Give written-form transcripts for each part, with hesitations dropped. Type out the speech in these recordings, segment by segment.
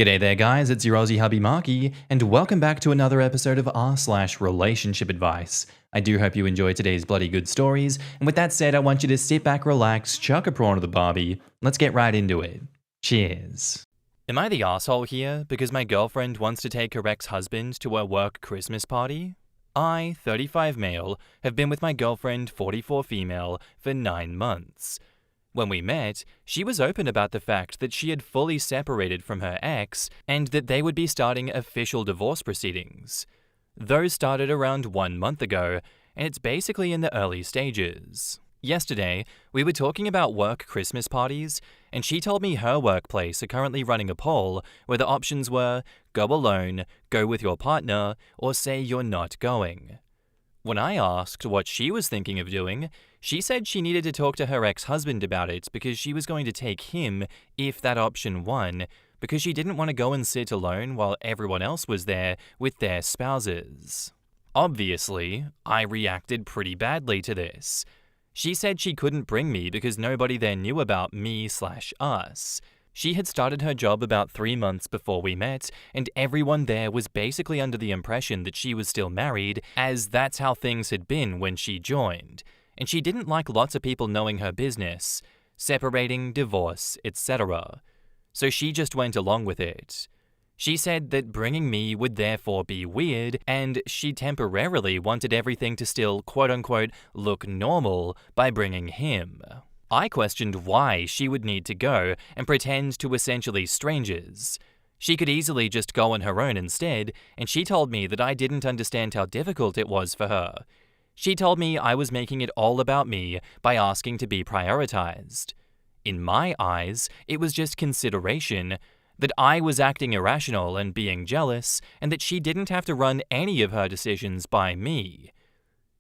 G'day there guys, it's your Aussie hubby Marky, and welcome back to another episode of r/relationship advice. I do hope you enjoy today's bloody good stories, and with that said, I want you to sit back, relax, chuck a prawn to the barbie, let's get right into it. Cheers. Am I the asshole here because my girlfriend wants to take her ex-husband to her work Christmas party? I, 35 male, have been with my girlfriend, 44 female, for 9 months. When we met, she was open about the fact that she had fully separated from her ex and that they would be starting official divorce proceedings. Those started around 1 month ago, and it's basically in the early stages. Yesterday, we were talking about work Christmas parties, and she told me her workplace are currently running a poll where the options were go alone, go with your partner, or say you're not going. When I asked what she was thinking of doing, she said she needed to talk to her ex-husband about it because she was going to take him if that option won, because she didn't want to go and sit alone while everyone else was there with their spouses. Obviously, I reacted pretty badly to this. She said she couldn't bring me because nobody there knew about me/us. She had started her job about 3 months before we met, and everyone there was basically under the impression that she was still married, as that's how things had been when she joined, and she didn't like lots of people knowing her business, separating, divorce, etc. So she just went along with it. She said that bringing me would therefore be weird, and she temporarily wanted everything to still quote-unquote look normal by bringing him. I questioned why she would need to go and pretend to essentially strangers. She could easily just go on her own instead, and she told me that I didn't understand how difficult it was for her. She told me I was making it all about me by asking to be prioritized. In my eyes, it was just consideration, that I was acting irrational and being jealous, and that she didn't have to run any of her decisions by me.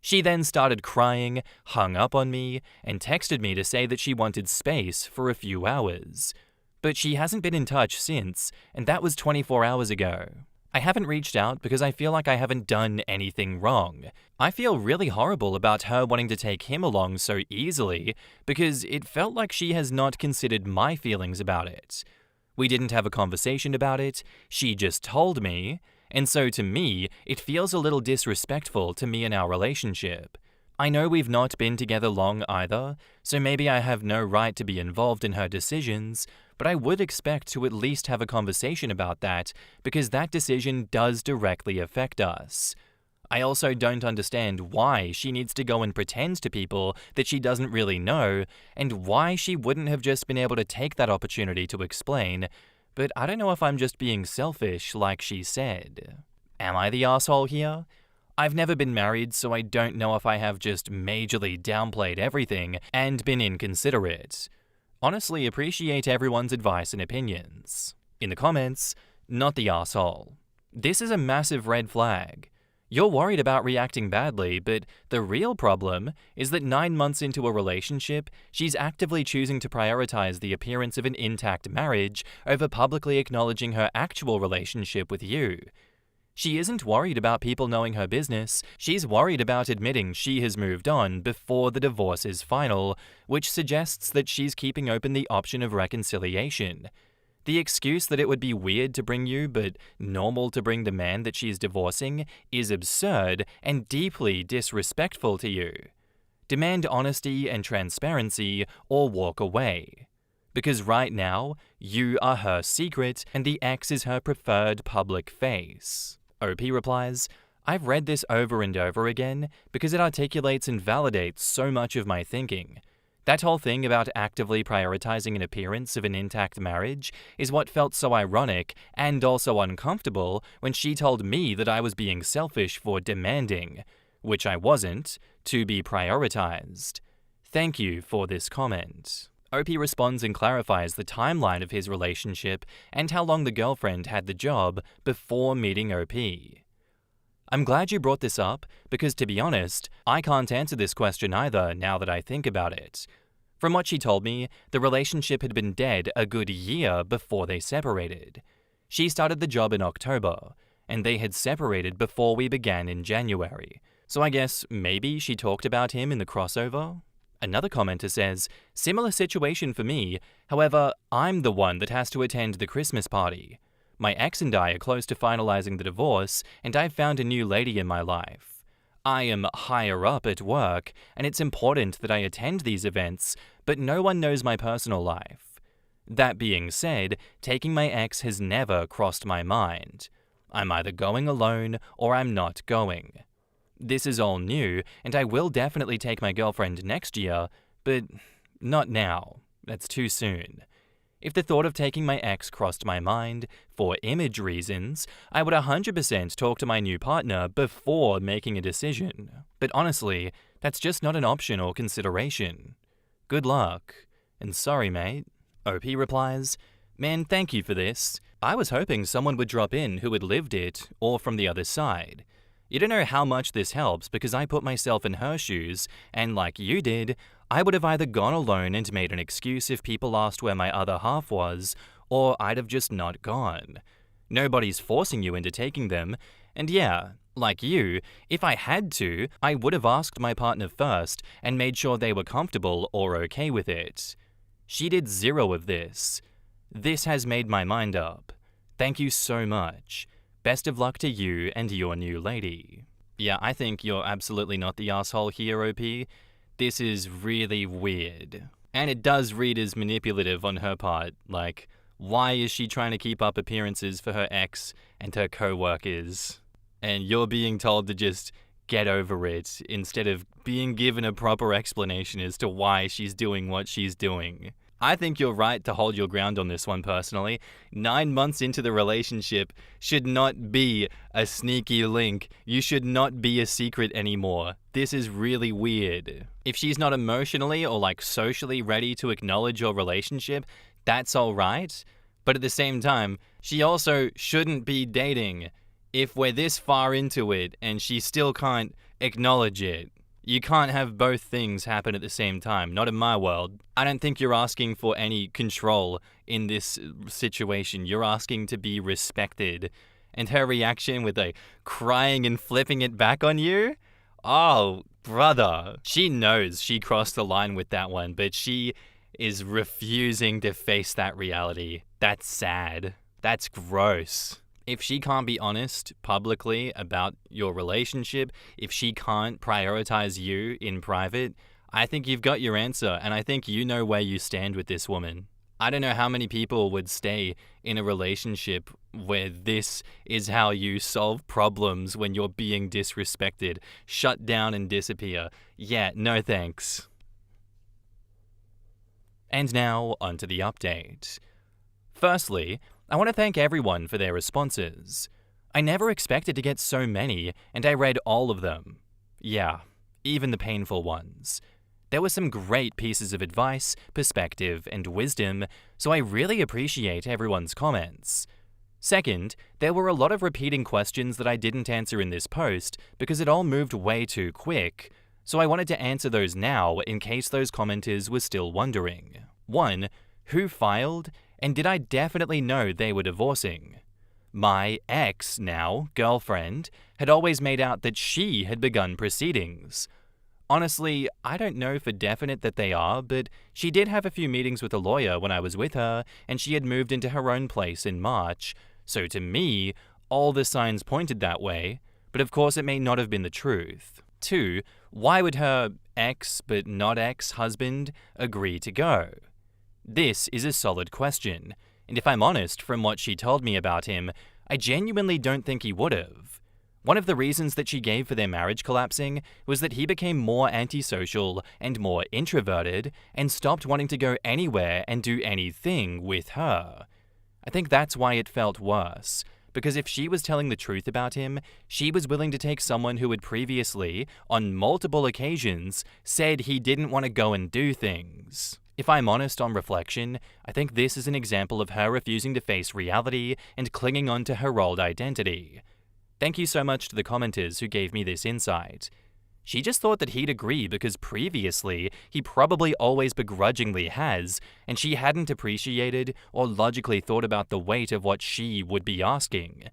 She then started crying, hung up on me, and texted me to say that she wanted space for a few hours. But she hasn't been in touch since, and that was 24 hours ago. I haven't reached out because I feel like I haven't done anything wrong. I feel really horrible about her wanting to take him along so easily because it felt like she has not considered my feelings about it. We didn't have a conversation about it, she just told me, and so to me, it feels a little disrespectful to me and our relationship. I know we've not been together long either, so maybe I have no right to be involved in her decisions, but I would expect to at least have a conversation about that because that decision does directly affect us. I also don't understand why she needs to go and pretend to people that she doesn't really know, and why she wouldn't have just been able to take that opportunity to explain, but I don't know if I'm just being selfish like she said. Am I the asshole here? I've never been married, so I don't know if I have just majorly downplayed everything and been inconsiderate. Honestly, appreciate everyone's advice and opinions. In the comments, not the asshole. This is a massive red flag. You're worried about reacting badly, but the real problem is that 9 months into a relationship, she's actively choosing to prioritize the appearance of an intact marriage over publicly acknowledging her actual relationship with you. She isn't worried about people knowing her business, she's worried about admitting she has moved on before the divorce is final, which suggests that she's keeping open the option of reconciliation. The excuse that it would be weird to bring you but normal to bring the man that she's divorcing is absurd and deeply disrespectful to you. Demand honesty and transparency or walk away. Because right now, you are her secret and the ex is her preferred public face. OP replies, I've read this over and over again because it articulates and validates so much of my thinking. That whole thing about actively prioritizing an appearance of an intact marriage is what felt so ironic and also uncomfortable when she told me that I was being selfish for demanding, which I wasn't, to be prioritized. Thank you for this comment. OP responds and clarifies the timeline of his relationship and how long the girlfriend had the job before meeting OP. I'm glad you brought this up because, to be honest, I can't answer this question either now that I think about it. From what she told me, the relationship had been dead a good year before they separated. She started the job in October, and they had separated before we began in January. So I guess maybe she talked about him in the crossover? Another commenter says, similar situation for me, however, I'm the one that has to attend the Christmas party. My ex and I are close to finalizing the divorce, and I've found a new lady in my life. I am higher up at work, and it's important that I attend these events, but no one knows my personal life. That being said, taking my ex has never crossed my mind. I'm either going alone or I'm not going. This is all new, and I will definitely take my girlfriend next year, but not now. That's too soon. If the thought of taking my ex crossed my mind, for image reasons, I would 100% talk to my new partner before making a decision. But honestly, that's just not an option or consideration. Good luck. And sorry, mate. OP replies, "Man, thank you for this. I was hoping someone would drop in who had lived it, or from the other side. You don't know how much this helps because I put myself in her shoes, and like you did, I would have either gone alone and made an excuse if people asked where my other half was, or I'd have just not gone. Nobody's forcing you into taking them, and yeah, like you, if I had to, I would have asked my partner first and made sure they were comfortable or okay with it. She did zero of this. This has made my mind up. Thank you so much. Best of luck to you and your new lady." Yeah, I think you're absolutely not the asshole here, OP. This is really weird. And it does read as manipulative on her part. Like, why is she trying to keep up appearances for her ex and her co-workers? And you're being told to just get over it instead of being given a proper explanation as to why she's doing what she's doing. I think you're right to hold your ground on this one personally. 9 months into the relationship should not be a sneaky link. You should not be a secret anymore. This is really weird. If she's not emotionally or socially ready to acknowledge your relationship, that's alright. But at the same time, she also shouldn't be dating if we're this far into it and she still can't acknowledge it. You can't have both things happen at the same time, not in my world. I don't think you're asking for any control in this situation. You're asking to be respected. And her reaction with crying and flipping it back on you? Oh, brother. She knows she crossed the line with that one, but she is refusing to face that reality. That's sad. That's gross. If she can't be honest publicly about your relationship, if she can't prioritize you in private, I think you've got your answer, and I think you know where you stand with this woman. I don't know how many people would stay in a relationship where this is how you solve problems when you're being disrespected, shut down and disappear. Yeah, no thanks. And now, onto the update. Firstly, I want to thank everyone for their responses. I never expected to get so many, and I read all of them. Yeah, even the painful ones. There were some great pieces of advice, perspective, and wisdom, so I really appreciate everyone's comments. Second, there were a lot of repeating questions that I didn't answer in this post because it all moved way too quick, so I wanted to answer those now in case those commenters were still wondering. 1. Who filed? And did I definitely know they were divorcing? My ex, now girlfriend, had always made out that she had begun proceedings. Honestly, I don't know for definite that they are, but she did have a few meetings with a lawyer when I was with her, and she had moved into her own place in March, so to me, all the signs pointed that way, but of course it may not have been the truth. 2. Why would her ex but not ex-husband agree to go? This is a solid question, and if I'm honest from what she told me about him, I genuinely don't think he would have. One of the reasons that she gave for their marriage collapsing was that he became more antisocial and more introverted and stopped wanting to go anywhere and do anything with her. I think that's why it felt worse, because if she was telling the truth about him, she was willing to take someone who had previously, on multiple occasions, said he didn't want to go and do things. If I'm honest on reflection, I think this is an example of her refusing to face reality and clinging on to her old identity. Thank you so much to the commenters who gave me this insight. She just thought that he'd agree because previously he probably always begrudgingly has, and she hadn't appreciated or logically thought about the weight of what she would be asking.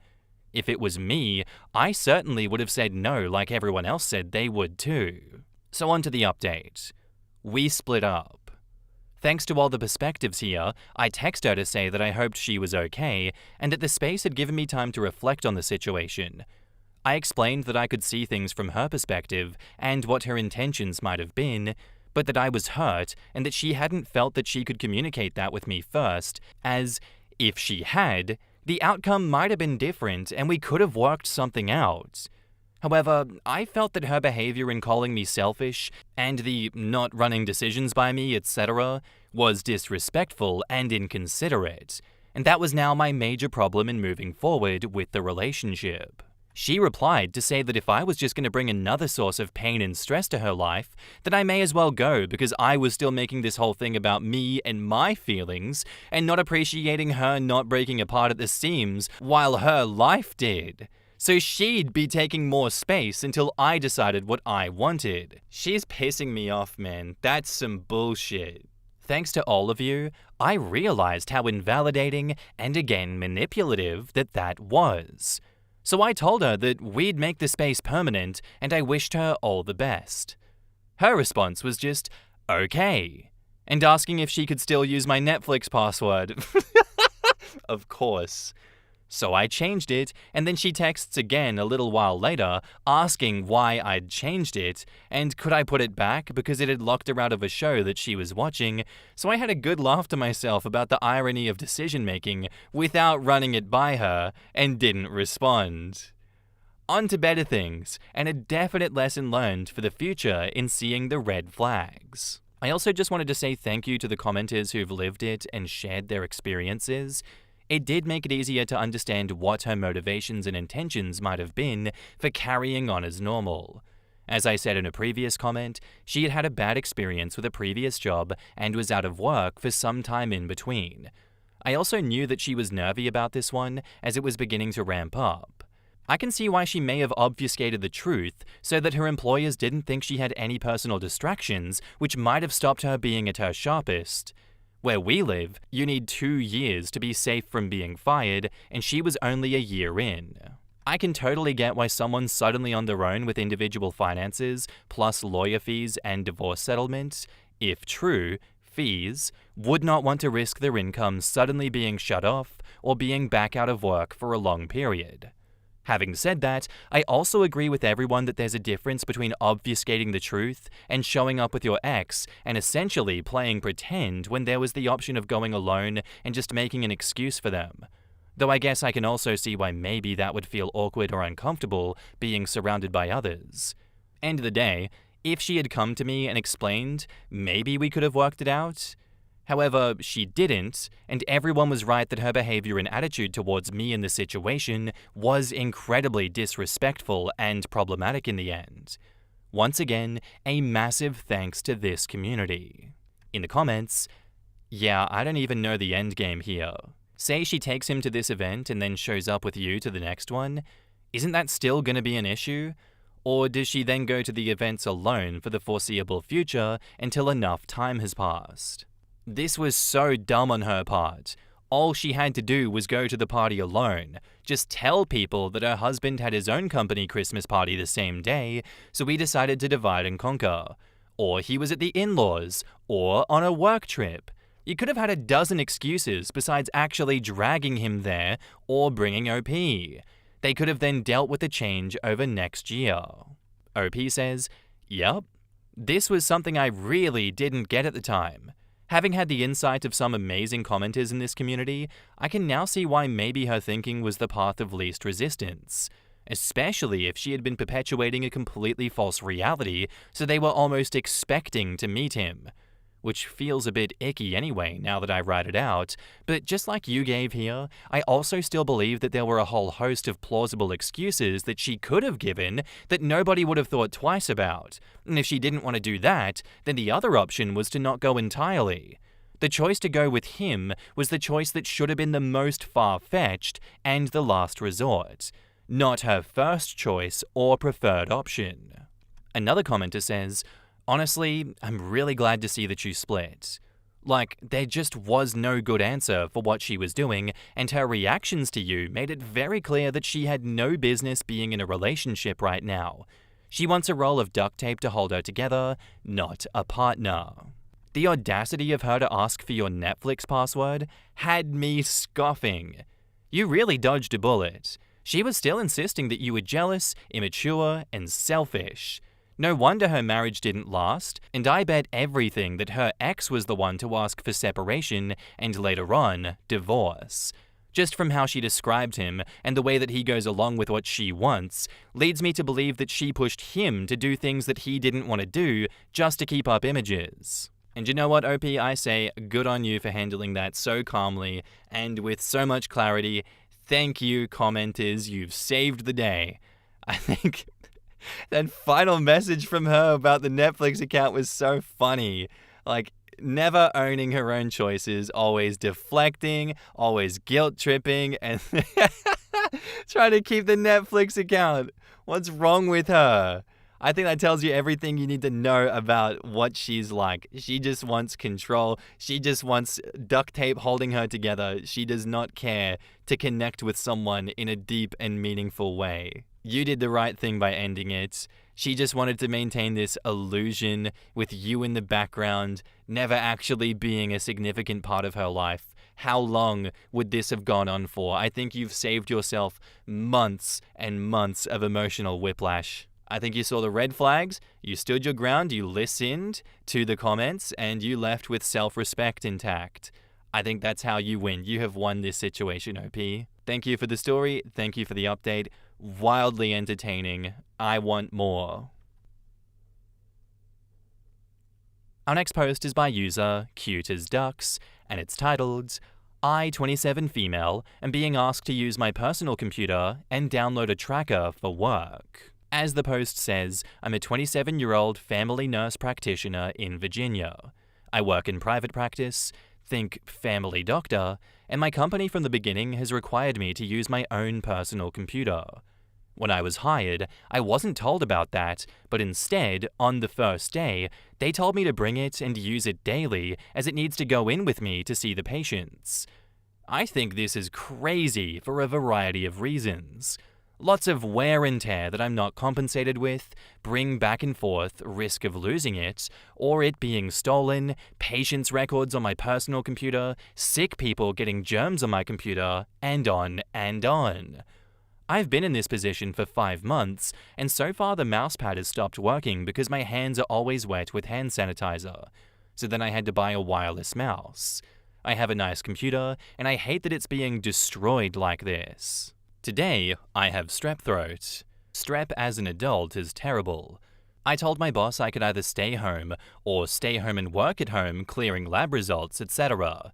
If it was me, I certainly would have said no like everyone else said they would too. So on to the update. We split up. Thanks to all the perspectives here, I text her to say that I hoped she was okay and that the space had given me time to reflect on the situation. I explained that I could see things from her perspective and what her intentions might have been, but that I was hurt and that she hadn't felt that she could communicate that with me first, as, if she had, the outcome might have been different and we could have worked something out. However, I felt that her behavior in calling me selfish and the not running decisions by me, etc., was disrespectful and inconsiderate, and that was now my major problem in moving forward with the relationship. She replied to say that if I was just going to bring another source of pain and stress to her life, that I may as well go because I was still making this whole thing about me and my feelings and not appreciating her not breaking apart at the seams while her life did. So she'd be taking more space until I decided what I wanted. She's pissing me off, man. That's some bullshit. Thanks to all of you, I realized how invalidating and again manipulative that was. So I told her that we'd make the space permanent and I wished her all the best. Her response was just, okay, and asking if she could still use my Netflix password. Of course. So I changed it, and then she texts again a little while later, asking why I'd changed it, and could I put it back because it had locked her out of a show that she was watching, so I had a good laugh to myself about the irony of decision-making without running it by her, and didn't respond. On to better things, and a definite lesson learned for the future in seeing the red flags. I also just wanted to say thank you to the commenters who've lived it and shared their experiences. It did make it easier to understand what her motivations and intentions might have been for carrying on as normal. As I said in a previous comment, she had had a bad experience with a previous job and was out of work for some time in between. I also knew that she was nervy about this one as it was beginning to ramp up. I can see why she may have obfuscated the truth so that her employers didn't think she had any personal distractions which might have stopped her being at her sharpest. Where we live, you need 2 years to be safe from being fired, and she was only a year in. I can totally get why someone suddenly on their own with individual finances, plus lawyer fees and divorce settlements, if true, fees, would not want to risk their income suddenly being shut off or being back out of work for a long period. Having said that, I also agree with everyone that there's a difference between obfuscating the truth and showing up with your ex and essentially playing pretend when there was the option of going alone and just making an excuse for them. Though I guess I can also see why maybe that would feel awkward or uncomfortable being surrounded by others. End of the day, if she had come to me and explained, maybe we could have worked it out. However, she didn't, and everyone was right that her behavior and attitude towards me in the situation was incredibly disrespectful and problematic in the end. Once again, a massive thanks to this community. In the comments, yeah, I don't even know the end game here. Say she takes him to this event and then shows up with you to the next one, isn't that still gonna be an issue? Or does she then go to the events alone for the foreseeable future until enough time has passed? This was so dumb on her part. All she had to do was go to the party alone. Just tell people that her husband had his own company Christmas party the same day, so we decided to divide and conquer. Or he was at the in-laws, or on a work trip. You could have had a dozen excuses besides actually dragging him there or bringing OP. They could have then dealt with the change over next year. OP says, "Yep, this was something I really didn't get at the time. Having had the insight of some amazing commenters in this community, I can now see why maybe her thinking was the path of least resistance, especially if she had been perpetuating a completely false reality, so they were almost expecting to meet him. Which feels a bit icky anyway now that I write it out, but just like you gave here, I also still believe that there were a whole host of plausible excuses that she could have given that nobody would have thought twice about, and if she didn't want to do that, then the other option was to not go entirely. The choice to go with him was the choice that should have been the most far-fetched and the last resort, not her first choice or preferred option." Another commenter says, "Honestly, I'm really glad to see that you split. Like, there just was no good answer for what she was doing, and her reactions to you made it very clear that she had no business being in a relationship right now. She wants a roll of duct tape to hold her together, not a partner." The audacity of her to ask for your Netflix password had me scoffing. You really dodged a bullet. She was still insisting that you were jealous, immature, and selfish. No wonder her marriage didn't last, and I bet everything that her ex was the one to ask for separation and later on, divorce. Just from how she described him and the way that he goes along with what she wants, leads me to believe that she pushed him to do things that he didn't want to do just to keep up images. And you know what, OP, I say good on you for handling that so calmly and with so much clarity. Thank you, commenters, you've saved the day. I think that final message from her about the Netflix account was so funny. Like, never owning her own choices, always deflecting, always guilt-tripping, and trying to keep the Netflix account. What's wrong with her? I think that tells you everything you need to know about what she's like. She just wants control. She just wants duct tape holding her together. She does not care to connect with someone in a deep and meaningful way. You did the right thing by ending it. She just wanted to maintain this illusion with you in the background, never actually being a significant part of her life. How long would this have gone on for? I think you've saved yourself months and months of emotional whiplash. I think you saw the red flags, you stood your ground, you listened to the comments, and you left with self-respect intact. I think that's how you win. You have won this situation, OP. Thank you for the story. Thank you for the update. Wildly entertaining. I want more. Our next post is by user Cute as Ducks, and it's titled, I, 27 female, am being asked to use my personal computer and download a tracker for work. As the post says, I'm a 27-year-old family nurse practitioner in Virginia. I work in private practice, think family doctor, and my company from the beginning has required me to use my own personal computer. When I was hired, I wasn't told about that, but instead, on the first day, they told me to bring it and use it daily as it needs to go in with me to see the patients. I think this is crazy for a variety of reasons. Lots of wear and tear that I'm not compensated with, bring back and forth, risk of losing it, or it being stolen, patients' records on my personal computer, sick people getting germs on my computer, and on and on. I've been in this position for 5 months, and so far the mousepad has stopped working because my hands are always wet with hand sanitizer. So then I had to buy a wireless mouse. I have a nice computer, and I hate that it's being destroyed like this. Today, I have strep throat. Strep as an adult is terrible. I told my boss I could either stay home or stay home and work at home clearing lab results, etc.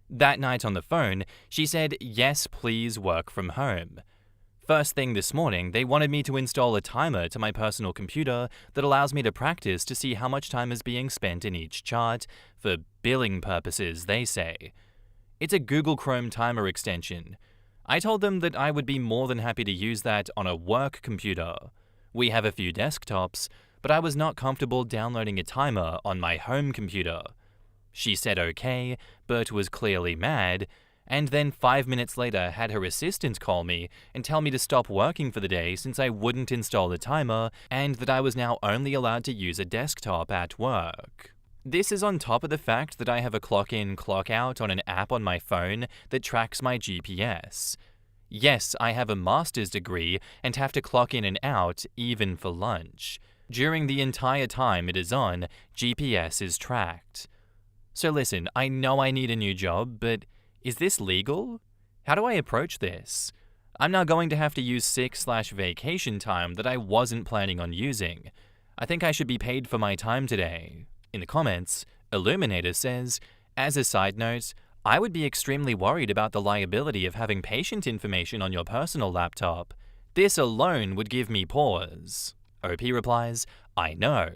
That night on the phone, she said, yes, please work from home. First thing this morning, they wanted me to install a timer to my personal computer that allows me to practice to see how much time is being spent in each chart, for billing purposes, they say. It's a Google Chrome timer extension. I told them that I would be more than happy to use that on a work computer. We have a few desktops, but I was not comfortable downloading a timer on my home computer. She said okay, but was clearly mad, and then 5 minutes later had her assistant call me and tell me to stop working for the day since I wouldn't install the timer and that I was now only allowed to use a desktop at work. This is on top of the fact that I have a clock-in, clock-out on an app on my phone that tracks my GPS. Yes, I have a master's degree and have to clock in and out even for lunch. During the entire time it is on, GPS is tracked. So listen, I know I need a new job, but is this legal? How do I approach this? I'm now going to have to use sick/vacation time that I wasn't planning on using. I think I should be paid for my time today. In the comments, Illuminator says, as a side note, I would be extremely worried about the liability of having patient information on your personal laptop. This alone would give me pause. OP replies, I know.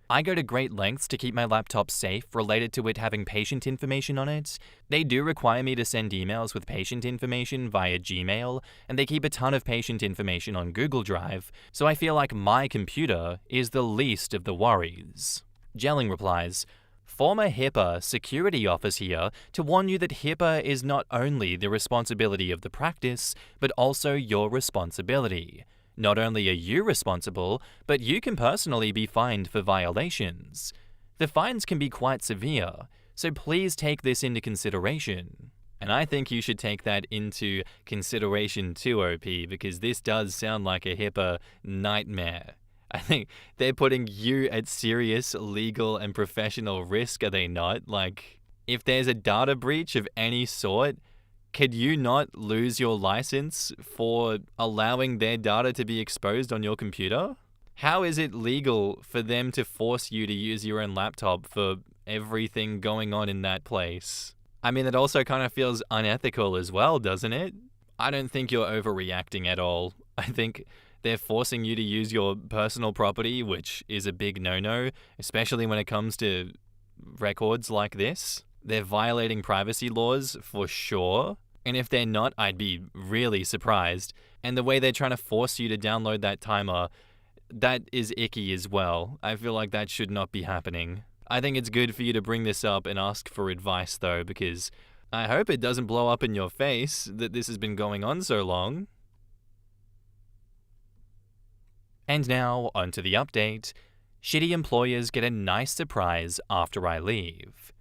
I go to great lengths to keep my laptop safe related to it having patient information on it. They do require me to send emails with patient information via Gmail, and they keep a ton of patient information on Google Drive, so I feel like my computer is the least of the worries. Gelling replies, former HIPAA security office here to warn you that HIPAA is not only the responsibility of the practice, but also your responsibility. Not only are you responsible, but you can personally be fined for violations. The fines can be quite severe, so please take this into consideration. And I think you should take that into consideration too, OP, because this does sound like a HIPAA nightmare. I think they're putting you at serious legal and professional risk, are they not? Like, if there's a data breach of any sort, could you not lose your license for allowing their data to be exposed on your computer? How is it legal for them to force you to use your own laptop for everything going on in that place? I mean, it also kind of feels unethical as well, doesn't it? I don't think you're overreacting at all. I think they're forcing you to use your personal property, which is a big no-no, especially when it comes to records like this. They're violating privacy laws for sure. And if they're not, I'd be really surprised. And the way they're trying to force you to download that timer, that is icky as well. I feel like that should not be happening. I think it's good for you to bring this up and ask for advice though, because I hope it doesn't blow up in your face that this has been going on so long. And now, onto the update. Shitty employers get a nice surprise after I leave.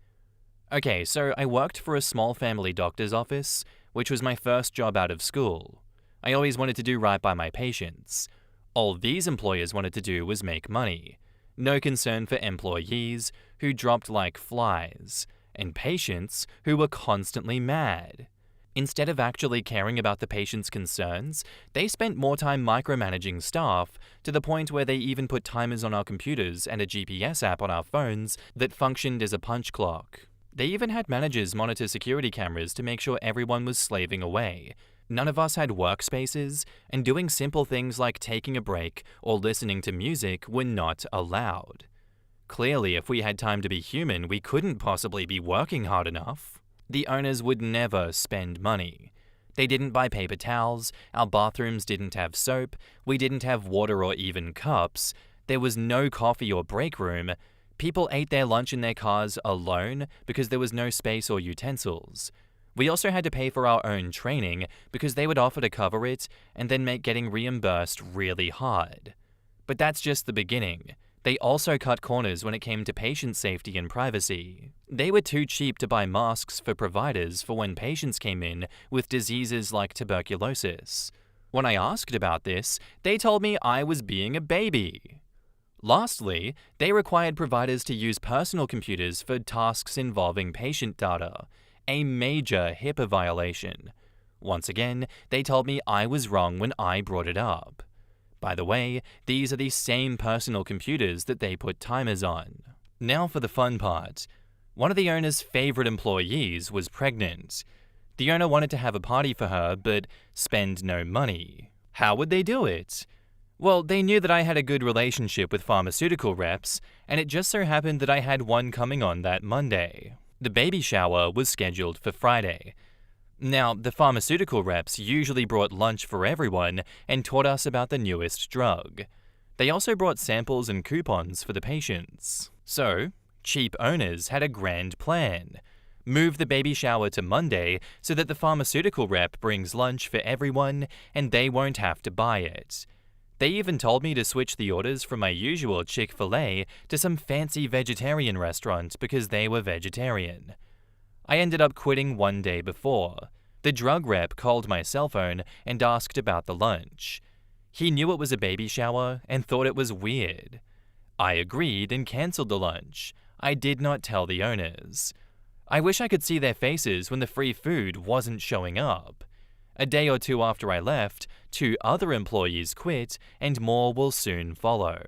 Okay, so I worked for a small family doctor's office, which was my first job out of school. I always wanted to do right by my patients. All these employers wanted to do was make money. No concern for employees, who dropped like flies, and patients, who were constantly mad. Instead of actually caring about the patient's concerns, they spent more time micromanaging staff, to the point where they even put timers on our computers and a GPS app on our phones that functioned as a punch clock. They even had managers monitor security cameras to make sure everyone was slaving away. None of us had workspaces, and doing simple things like taking a break or listening to music were not allowed. Clearly, if we had time to be human, we couldn't possibly be working hard enough. The owners would never spend money. They didn't buy paper towels, our bathrooms didn't have soap, we didn't have water or even cups, there was no coffee or break room. People ate their lunch in their cars alone because there was no space or utensils. We also had to pay for our own training because they would offer to cover it and then make getting reimbursed really hard. But that's just the beginning. They also cut corners when it came to patient safety and privacy. They were too cheap to buy masks for providers for when patients came in with diseases like tuberculosis. When I asked about this, they told me I was being a baby. Lastly, they required providers to use personal computers for tasks involving patient data, a major HIPAA violation. Once again, they told me I was wrong when I brought it up. By the way, these are the same personal computers that they put timers on. Now for the fun part. One of the owner's favorite employees was pregnant. The owner wanted to have a party for her, but spend no money. How would they do it? Well, they knew that I had a good relationship with pharmaceutical reps, and it just so happened that I had one coming on that Monday. The baby shower was scheduled for Friday. Now, the pharmaceutical reps usually brought lunch for everyone and taught us about the newest drug. They also brought samples and coupons for the patients. So, cheap owners had a grand plan. Move the baby shower to Monday so that the pharmaceutical rep brings lunch for everyone and they won't have to buy it. They even told me to switch the orders from my usual Chick-fil-A to some fancy vegetarian restaurant because they were vegetarian. I ended up quitting one day before. The drug rep called my cell phone and asked about the lunch. He knew it was a baby shower and thought it was weird. I agreed and cancelled the lunch. I did not tell the owners. I wish I could see their faces when the free food wasn't showing up. A day or two after I left, 2 other employees quit, and more will soon follow.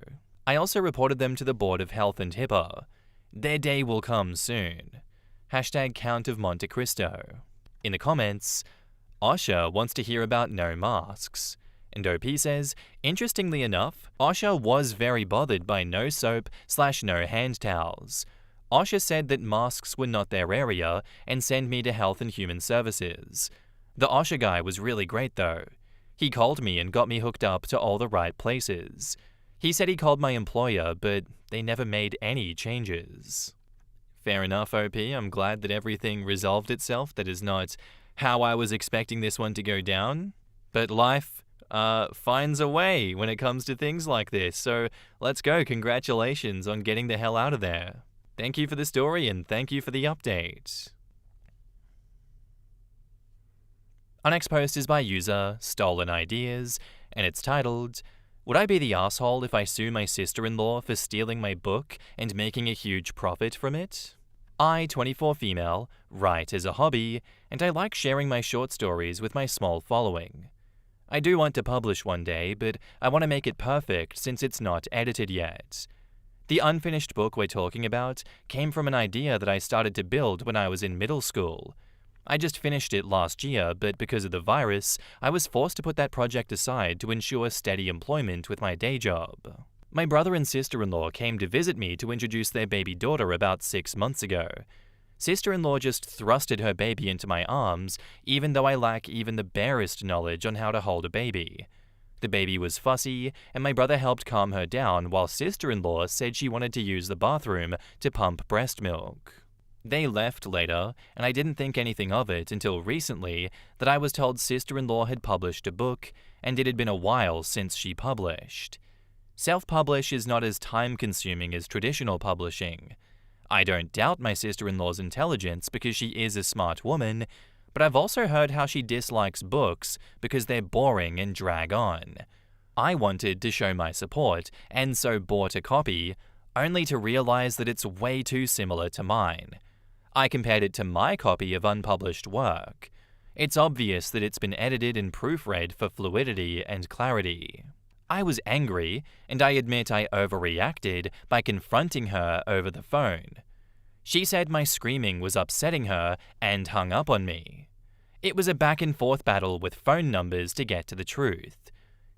I also reported them to the Board of Health and HIPAA. Their day will come soon. #Count of Monte Cristo. In the comments, Osha wants to hear about no masks. And OP says, interestingly enough, Osha was very bothered by no soap/no hand towels. Osha said that masks were not their area and send me to Health and Human Services. The Osha guy was really great though. He called me and got me hooked up to all the right places. He said he called my employer, but they never made any changes. Fair enough, OP. I'm glad that everything resolved itself. That is not how I was expecting this one to go down. But life finds a way when it comes to things like this. So let's go. Congratulations on getting the hell out of there. Thank you for the story and thank you for the update. Our next post is by user Stolen Ideas, and it's titled, "Would I be the asshole if I sue my sister-in-law for stealing my book and making a huge profit from it? I, 24 female, write as a hobby, and I like sharing my short stories with my small following. I do want to publish one day, but I want to make it perfect since it's not edited yet. The unfinished book we're talking about came from an idea that I started to build when I was in middle school. I just finished it last year, but because of the virus, I was forced to put that project aside to ensure steady employment with my day job. My brother and sister-in-law came to visit me to introduce their baby daughter about 6 months ago. Sister-in-law just thrusted her baby into my arms, even though I lack even the barest knowledge on how to hold a baby. The baby was fussy, and my brother helped calm her down while sister-in-law said she wanted to use the bathroom to pump breast milk. They left later, and I didn't think anything of it until recently that I was told sister-in-law had published a book, and it had been a while since she published. Self-publish is not as time-consuming as traditional publishing. I don't doubt my sister-in-law's intelligence because she is a smart woman, but I've also heard how she dislikes books because they're boring and drag on. I wanted to show my support, and so bought a copy, only to realize that it's way too similar to mine. I compared it to my copy of unpublished work. It's obvious that it's been edited and proofread for fluidity and clarity. I was angry, and I admit I overreacted by confronting her over the phone. She said my screaming was upsetting her and hung up on me. It was a back-and-forth battle with phone numbers to get to the truth.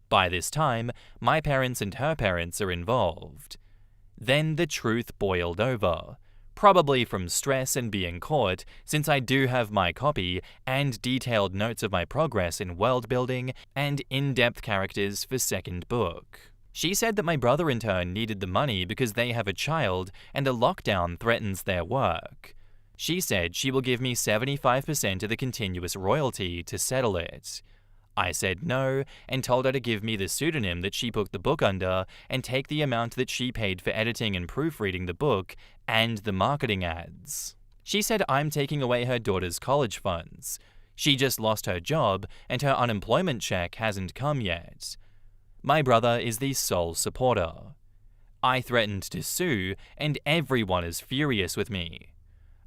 By this time, my parents and her parents are involved. Then the truth boiled over. Probably from stress and being caught, since I do have my copy and detailed notes of my progress in world building and in-depth characters for second book. She said that my brother in turn needed the money because they have a child and a lockdown threatens their work. She said she will give me 75% of the continuous royalty to settle it. I said no and told her to give me the pseudonym that she booked the book under and take the amount that she paid for editing and proofreading the book and the marketing ads. She said I'm taking away her daughter's college funds. She just lost her job and her unemployment check hasn't come yet. My brother is the sole supporter. I threatened to sue and everyone is furious with me.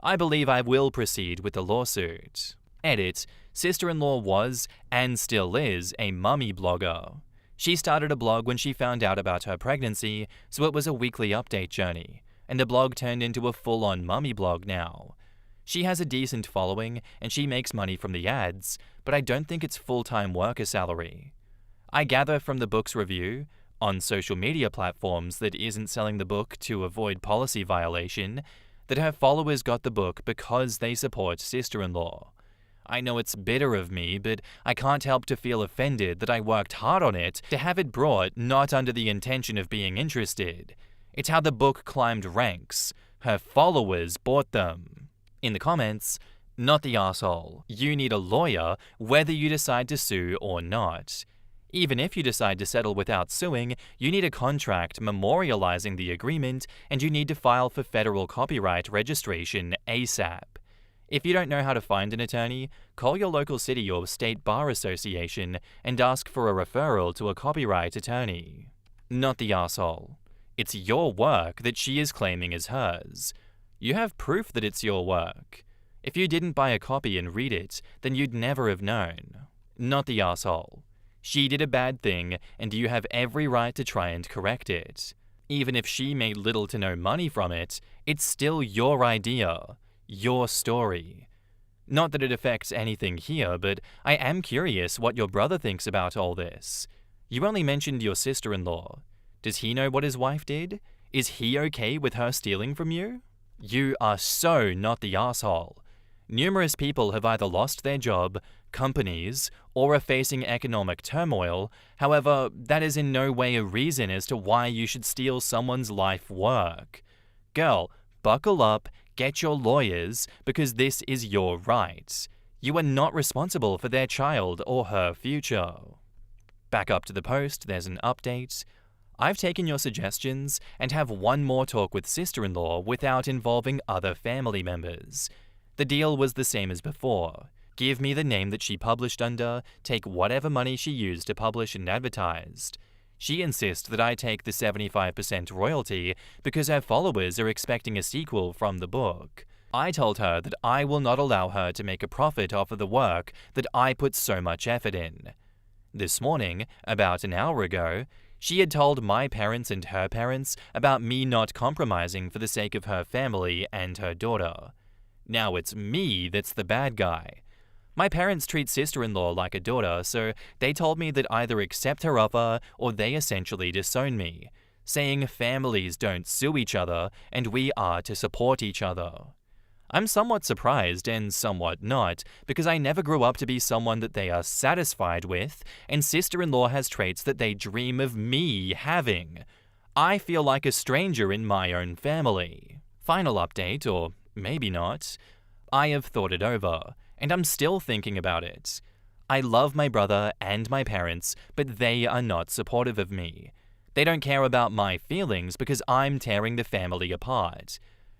I believe I will proceed with the lawsuit. Edit. Sister-in-law was, and still is, a mummy blogger. She started a blog when she found out about her pregnancy, so it was a weekly update journey, and the blog turned into a full-on mummy blog now. She has a decent following, and she makes money from the ads, but I don't think it's full-time worker salary. I gather from the book's review, on social media platforms that isn't selling the book to avoid policy violation, that her followers got the book because they support sister-in-law. I know it's bitter of me, but I can't help to feel offended that I worked hard on it to have it brought not under the intention of being interested. It's how the book climbed ranks. Her followers bought them. In the comments, not the asshole. You need a lawyer whether you decide to sue or not. Even if you decide to settle without suing, you need a contract memorializing the agreement and you need to file for federal copyright registration ASAP. If you don't know how to find an attorney, call your local city or state bar association and ask for a referral to a copyright attorney. Not the asshole. It's your work that she is claiming is hers. You have proof that it's your work. If you didn't buy a copy and read it, then you'd never have known. Not the asshole. She did a bad thing, and you have every right to try and correct it. Even if she made little to no money from it, it's still your idea. Your story. Not that it affects anything here, but I am curious what your brother thinks about all this. You only mentioned your sister-in-law. Does he know what his wife did? Is he okay with her stealing from you? You are so not the asshole. Numerous people have either lost their job, companies, or are facing economic turmoil. However, that is in no way a reason as to why you should steal someone's life work. Girl, buckle up, get your lawyers, because this is your right. You are not responsible for their child or her future. Back up to the post, there's an update. I've taken your suggestions and have one more talk with sister-in-law without involving other family members. The deal was the same as before. Give me the name that she published under, take whatever money she used to publish and advertised. She insists that I take the 75% royalty because her followers are expecting a sequel from the book. I told her that I will not allow her to make a profit off of the work that I put so much effort in. This morning, about an hour ago, she had told my parents and her parents about me not compromising for the sake of her family and her daughter. Now it's me that's the bad guy. My parents treat sister-in-law like a daughter, so they told me that either accept her offer or they essentially disown me, saying families don't sue each other and we are to support each other. I'm somewhat surprised and somewhat not, because I never grew up to be someone that they are satisfied with, and sister-in-law has traits that they dream of me having. I feel like a stranger in my own family. Final update, or maybe not. I have thought it over, and I'm still thinking about it. I love my brother and my parents, but they are not supportive of me. They don't care about my feelings because I'm tearing the family apart.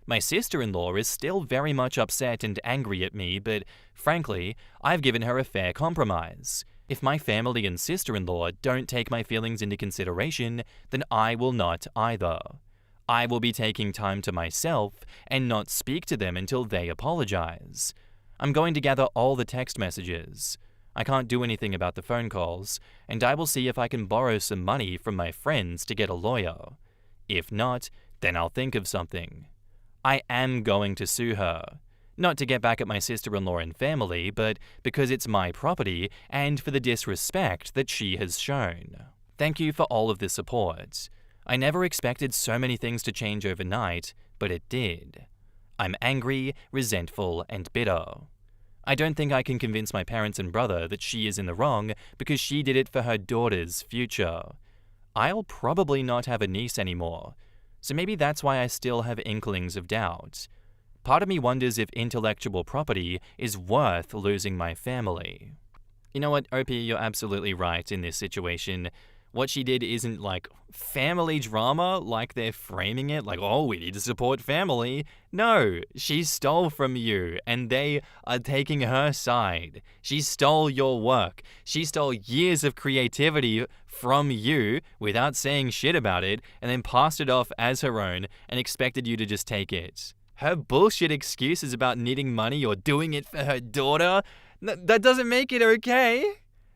My sister-in-law is still very much upset and angry at me, but frankly, I've given her a fair compromise. If my family and sister-in-law don't take my feelings into consideration, then I will not either. I will be taking time to myself and not speak to them until they apologize. I'm going to gather all the text messages. I can't do anything about the phone calls, and I will see if I can borrow some money from my friends to get a lawyer. If not, then I'll think of something. I am going to sue her. Not to get back at my sister-in-law and family, but because it's my property and for the disrespect that she has shown. Thank you for all of the support. I never expected so many things to change overnight, but it did. I'm angry, resentful, and bitter. I don't think I can convince my parents and brother that she is in the wrong because she did it for her daughter's future. I'll probably not have a niece anymore, so maybe that's why I still have inklings of doubt. Part of me wonders if intellectual property is worth losing my family. You know what, OP, you're absolutely right in this situation. What she did isn't like family drama like they're framing it, like, oh, we need to support family. No, she stole from you and they are taking her side. She stole your work. She stole years of creativity from you without saying shit about it and then passed it off as her own and expected you to just take it. Her bullshit excuses about needing money or doing it for her daughter, that doesn't make it okay.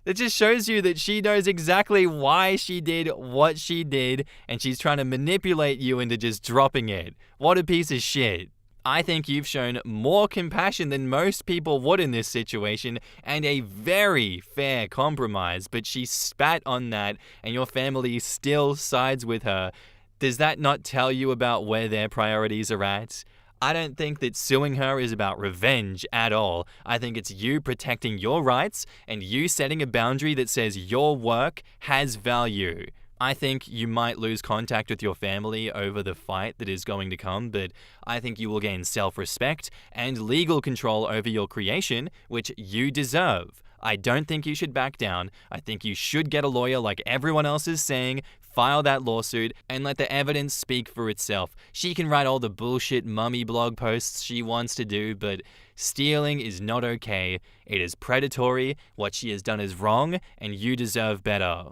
It just shows you that she knows exactly why she did what she did, and she's trying to manipulate you into just dropping it. What a piece of shit. I think you've shown more compassion than most people would in this situation, and a very fair compromise, but she spat on that, and your family still sides with her. Does that not tell you about where their priorities are at? I don't think that suing her is about revenge at all. I think it's you protecting your rights and you setting a boundary that says your work has value. I think you might lose contact with your family over the fight that is going to come, but I think you will gain self-respect and legal control over your creation, which you deserve. I don't think you should back down. I think you should get a lawyer like everyone else is saying, file that lawsuit, and let the evidence speak for itself. She can write all the bullshit mummy blog posts she wants to do, but stealing is not okay. It is predatory, what she has done is wrong, and you deserve better.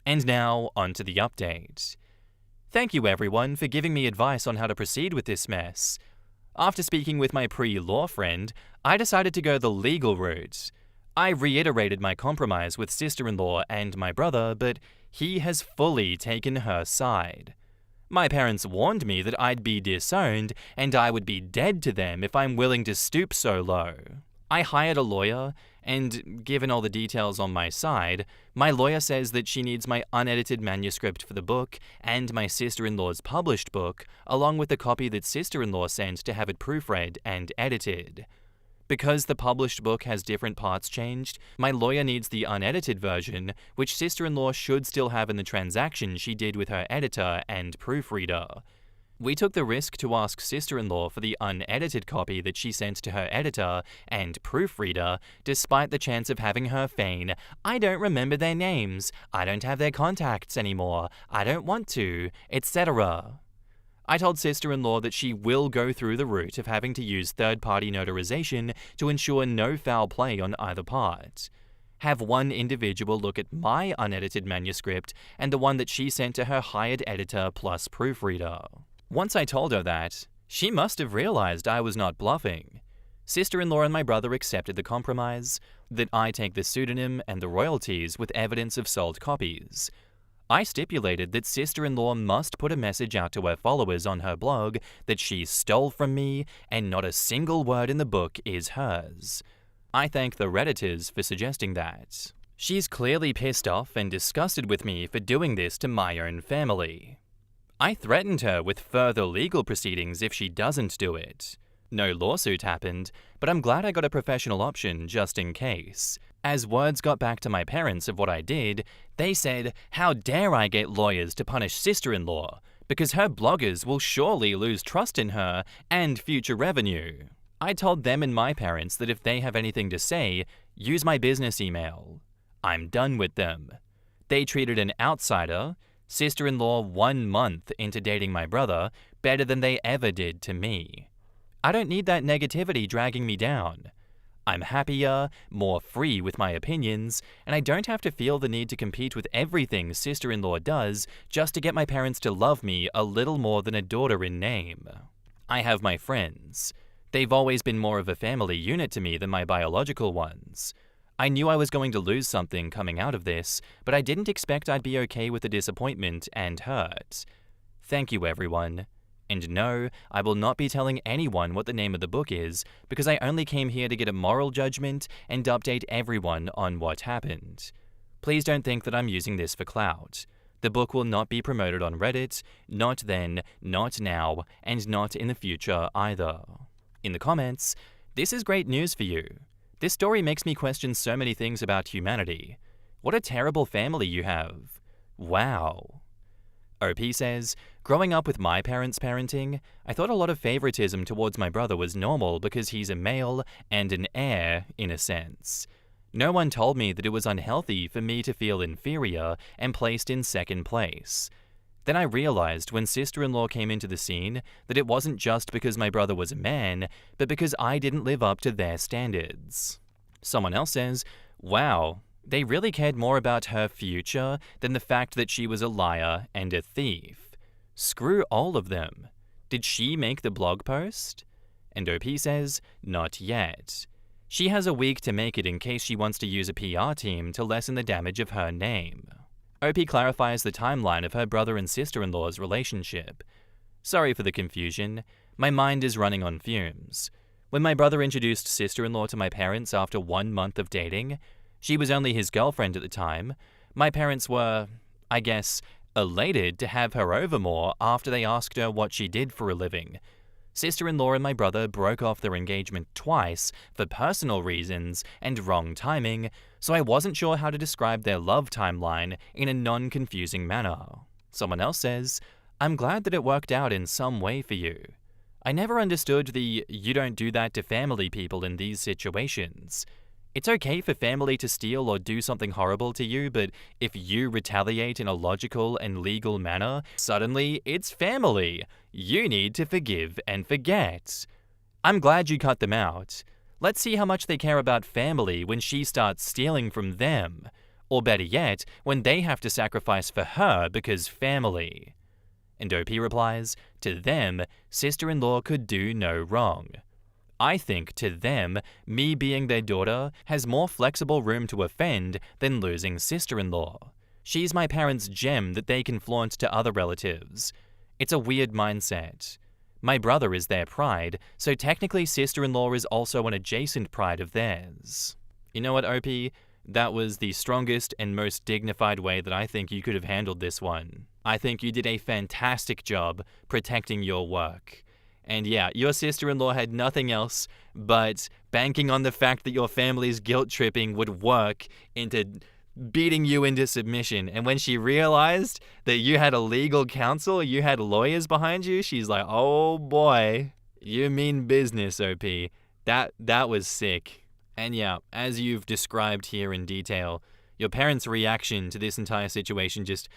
And now, on to the update. Thank you everyone for giving me advice on how to proceed with this mess. After speaking with my pre-law friend, I decided to go the legal route. I reiterated my compromise with sister-in-law and my brother, but he has fully taken her side. My parents warned me that I'd be disowned and I would be dead to them if I'm willing to stoop so low. I hired a lawyer, and given all the details on my side, my lawyer says that she needs my unedited manuscript for the book and my sister-in-law's published book, along with the copy that sister-in-law sent to have it proofread and edited. Because the published book has different parts changed, my lawyer needs the unedited version, which sister-in-law should still have in the transaction she did with her editor and proofreader. We took the risk to ask sister-in-law for the unedited copy that she sent to her editor and proofreader, despite the chance of having her feign, "I don't remember their names, I don't have their contacts anymore, I don't want to," etc. I told sister-in-law that she will go through the route of having to use third-party notarization to ensure no foul play on either part. Have one individual look at my unedited manuscript and the one that she sent to her hired editor plus proofreader. Once I told her that, she must have realized I was not bluffing. Sister-in-law and my brother accepted the compromise that I take the pseudonym and the royalties with evidence of sold copies. I stipulated that sister-in-law must put a message out to her followers on her blog that she stole from me and not a single word in the book is hers. I thank the Redditors for suggesting that. She's clearly pissed off and disgusted with me for doing this to my own family. I threatened her with further legal proceedings if she doesn't do it. No lawsuit happened, but I'm glad I got a professional option just in case. As words got back to my parents of what I did, they said, "How dare I get lawyers to punish sister-in-law, because her bloggers will surely lose trust in her and future revenue." I told them and my parents that if they have anything to say, use my business email. I'm done with them. They treated an outsider, sister-in-law 1 month into dating my brother, better than they ever did to me. I don't need that negativity dragging me down. I'm happier, more free with my opinions, and I don't have to feel the need to compete with everything sister-in-law does just to get my parents to love me a little more than a daughter in name. I have my friends. They've always been more of a family unit to me than my biological ones. I knew I was going to lose something coming out of this, but I didn't expect I'd be okay with the disappointment and hurt. Thank you, everyone. And no, I will not be telling anyone what the name of the book is, because I only came here to get a moral judgment and update everyone on what happened. Please don't think that I'm using this for clout. The book will not be promoted on Reddit, not then, not now, and not in the future either. In the comments, "This is great news for you. This story makes me question so many things about humanity. What a terrible family you have. Wow." OP says, "Growing up with my parents' parenting, I thought a lot of favoritism towards my brother was normal because he's a male and an heir, in a sense. No one told me that it was unhealthy for me to feel inferior and placed in second place. Then I realized when sister-in-law came into the scene that it wasn't just because my brother was a man, but because I didn't live up to their standards." Someone else says, "Wow. They really cared more about her future than the fact that she was a liar and a thief. Screw all of them. Did she make the blog post?" And OP says, "Not yet. She has a week to make it in case she wants to use a PR team to lessen the damage of her name." OP clarifies the timeline of her brother and sister-in-law's relationship. "Sorry for the confusion. My mind is running on fumes. When my brother introduced sister-in-law to my parents after 1 month of dating, she was only his girlfriend at the time. My parents were, I guess, elated to have her over more after they asked her what she did for a living. Sister-in-law and my brother broke off their engagement twice for personal reasons and wrong timing, so I wasn't sure how to describe their love timeline in a non-confusing manner." Someone else says, "I'm glad that it worked out in some way for you. I never understood the 'you don't do that to family people in these situations.' It's okay for family to steal or do something horrible to you, but if you retaliate in a logical and legal manner, suddenly it's family. You need to forgive and forget. I'm glad you cut them out. Let's see how much they care about family when she starts stealing from them. Or better yet, when they have to sacrifice for her because family." And OP replies, "To them, sister-in-law could do no wrong. I think, to them, me being their daughter has more flexible room to offend than losing sister-in-law. She's my parents' gem that they can flaunt to other relatives. It's a weird mindset. My brother is their pride, so technically sister-in-law is also an adjacent pride of theirs." You know what, OP? That was the strongest and most dignified way that I think you could have handled this one. I think you did a fantastic job protecting your work. And yeah, your sister-in-law had nothing else but banking on the fact that your family's guilt tripping would work into beating you into submission. And when she realized that you had a legal counsel, you had lawyers behind you, she's like, oh boy, you mean business, OP. That was sick. And yeah, as you've described here in detail, your parents' reaction to this entire situation just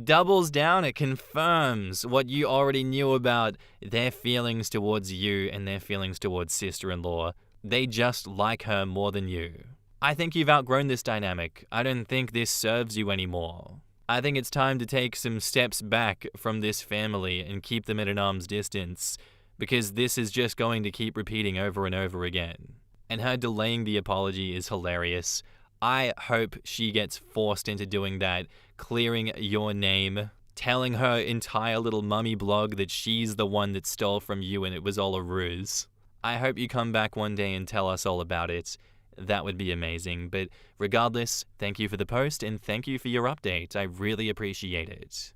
doubles down. It confirms what you already knew about their feelings towards you and their feelings towards sister-in-law. They just like her more than you. I think you've outgrown this dynamic. I don't think this serves you anymore. I think it's time to take some steps back from this family and keep them at an arm's distance, because this is just going to keep repeating over and over again. And her delaying the apology is hilarious. I hope she gets forced into doing that, clearing your name, telling her entire little mummy blog that she's the one that stole from you and it was all a ruse. I hope you come back one day and tell us all about it. That would be amazing. But regardless, thank you for the post and thank you for your update. I really appreciate it.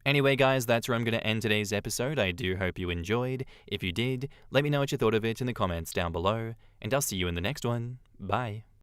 Anyway, guys, that's where I'm going to end today's episode. I do hope you enjoyed. If you did, let me know what you thought of it in the comments down below, and I'll see you in the next one. Bye.